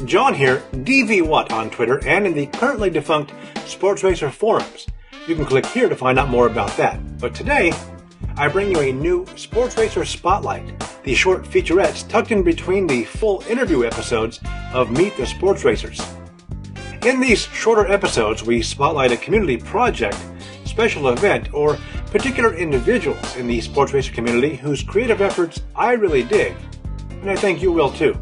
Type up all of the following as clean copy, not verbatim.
John here, DVWhat on Twitter and in the currently defunct Sportsracer forums. You can click here to find out more about that. But today, I bring you a new Sportsracer Spotlight, the short featurettes tucked in between the full interview episodes of Meet the Sportsracers. In these shorter episodes, we spotlight a community project, special event, or particular individuals in the Sportsracer community whose creative efforts I really dig, and I think you will too.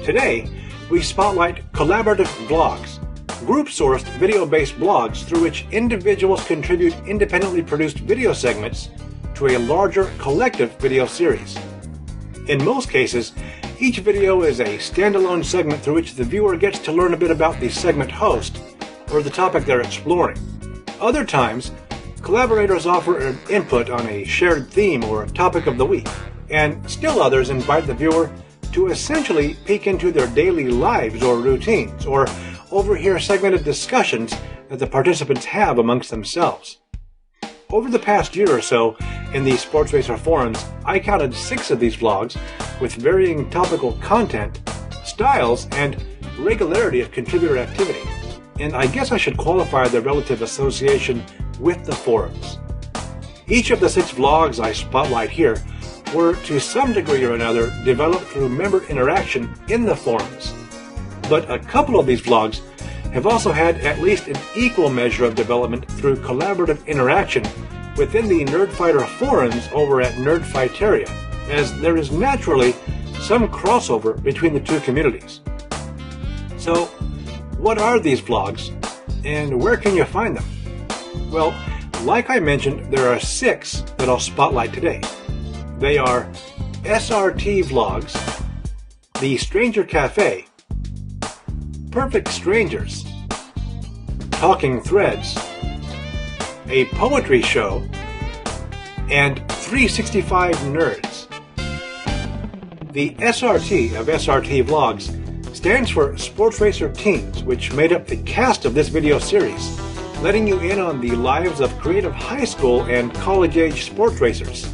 Today, we spotlight collaborative vlogs, group-sourced video-based blogs through which individuals contribute independently produced video segments to a larger collective video series. In most cases, each video is a standalone segment through which the viewer gets to learn a bit about the segment host or the topic they're exploring. Other times, collaborators offer an input on a shared theme or a topic of the week, and still others invite the viewer to essentially peek into their daily lives or routines, or overhear segmented discussions that the participants have amongst themselves. Over the past year or so, in the Sportsracer forums, I counted 6 of these vlogs with varying topical content, styles, and regularity of contributor activity. And I guess I should qualify the relative association with the forums. Each of the 6 vlogs I spotlight here were, to some degree or another, developed through member interaction in the forums. But a couple of these vlogs have also had at least an equal measure of development through collaborative interaction within the Nerdfighter forums over at Nerdfighteria, as there is naturally some crossover between the two communities. So, what are these vlogs, and where can you find them? Well, like I mentioned, there are 6 that I'll spotlight today. They are SRT Vlogs, The Stranger Cafe, Perfect Strangers, Talking Threads, A Poetry Show, and 365 Nerds. The SRT of SRT Vlogs stands for Sportsracer Teens, which made up the cast of this video series, letting you in on the lives of creative high school and college-age sports racers.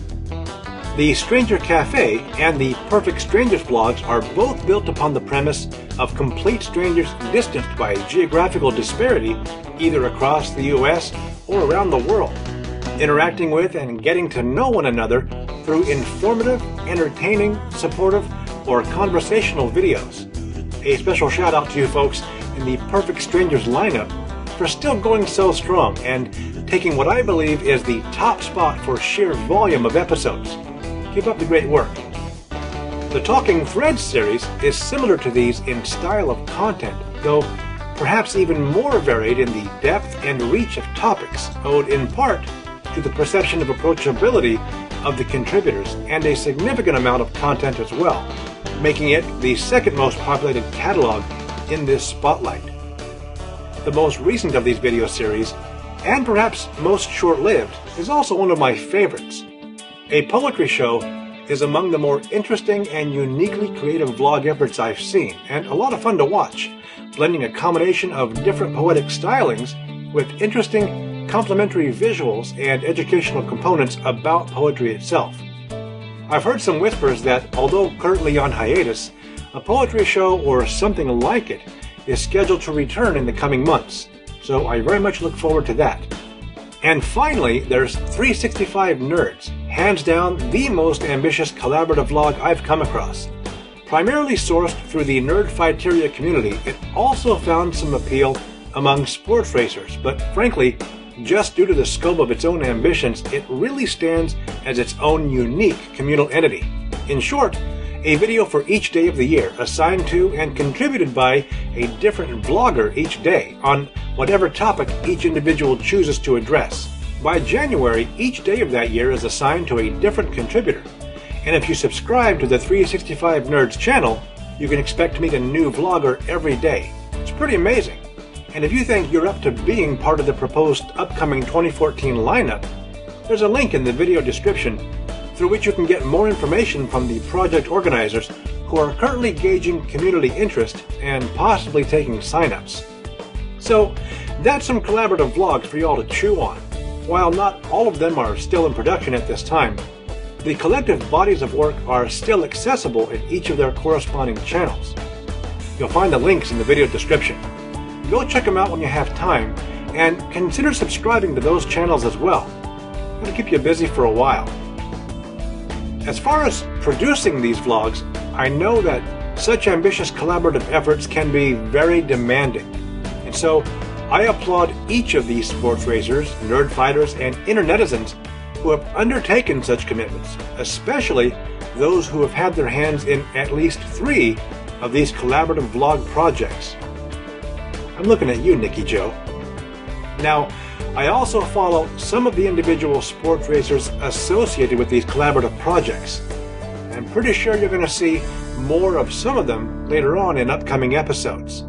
The Stranger Cafe and the Perfect Strangers vlogs are both built upon the premise of complete strangers distanced by geographical disparity either across the US or around the world, interacting with and getting to know one another through informative, entertaining, supportive, or conversational videos. A special shout out to you folks in the Perfect Strangers lineup for still going so strong and taking what I believe is the top spot for sheer volume of episodes. Keep up the great work. The Talking Threads series is similar to these in style of content, though perhaps even more varied in the depth and reach of topics, owed in part to the perception of approachability of the contributors and a significant amount of content as well, making it the second most populated catalog in this spotlight. The most recent of these video series, and perhaps most short-lived, is also one of my favorites. A Poetry Show is among the more interesting and uniquely creative vlog efforts I've seen, and a lot of fun to watch, blending a combination of different poetic stylings with interesting complementary visuals and educational components about poetry itself. I've heard some whispers that, although currently on hiatus, a poetry show or something like it is scheduled to return in the coming months, so I very much look forward to that. And finally, there's 365 Nerds, hands down the most ambitious collaborative vlog I've come across. Primarily sourced through the Nerdfighteria community, it also found some appeal among sports racers, but frankly, just due to the scope of its own ambitions, it really stands as its own unique communal entity. In short, a video for each day of the year, assigned to and contributed by a different vlogger each day on whatever topic each individual chooses to address. By January, each day of that year is assigned to a different contributor. And if you subscribe to the 365 Nerds channel, you can expect to meet a new vlogger every day. It's pretty amazing. And if you think you're up to being part of the proposed upcoming 2014 lineup, there's a link in the video description through which you can get more information from the project organizers who are currently gauging community interest and possibly taking signups. So that's some collaborative vlogs for you all to chew on. While not all of them are still in production at this time, the collective bodies of work are still accessible in each of their corresponding channels. You'll find the links in the video description. Go check them out when you have time, and consider subscribing to those channels as well. It'll keep you busy for a while. As far as producing these vlogs, I know that such ambitious collaborative efforts can be very demanding. And so I applaud each of these sports racers, nerd fighters, and internetizens who have undertaken such commitments, especially those who have had their hands in at least 3 of these collaborative vlog projects. I'm looking at you, Nicky Joe. Now, I also follow some of the individual sports racers associated with these collaborative projects. I'm pretty sure you're going to see more of some of them later on in upcoming episodes.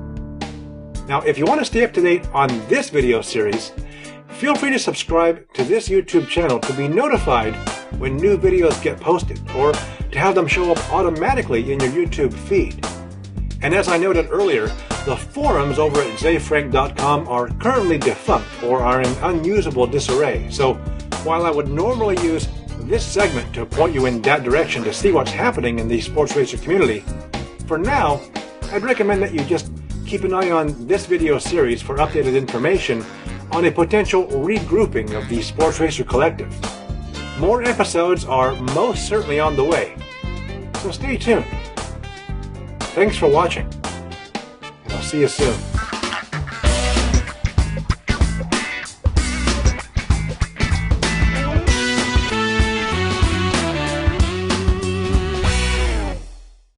Now, if you want to stay up to date on this video series, feel free to subscribe to this YouTube channel to be notified when new videos get posted, or to have them show up automatically in your YouTube feed. And as I noted earlier, the forums over at zayfrank.com are currently defunct or are in unusable disarray. So while I would normally use this segment to point you in that direction to see what's happening in the sports racer community, for now, I'd recommend that you just keep an eye on this video series for updated information on a potential regrouping of the Sports Racer Collective. More episodes are most certainly on the way, so stay tuned. Thanks for watching, and I'll see you soon.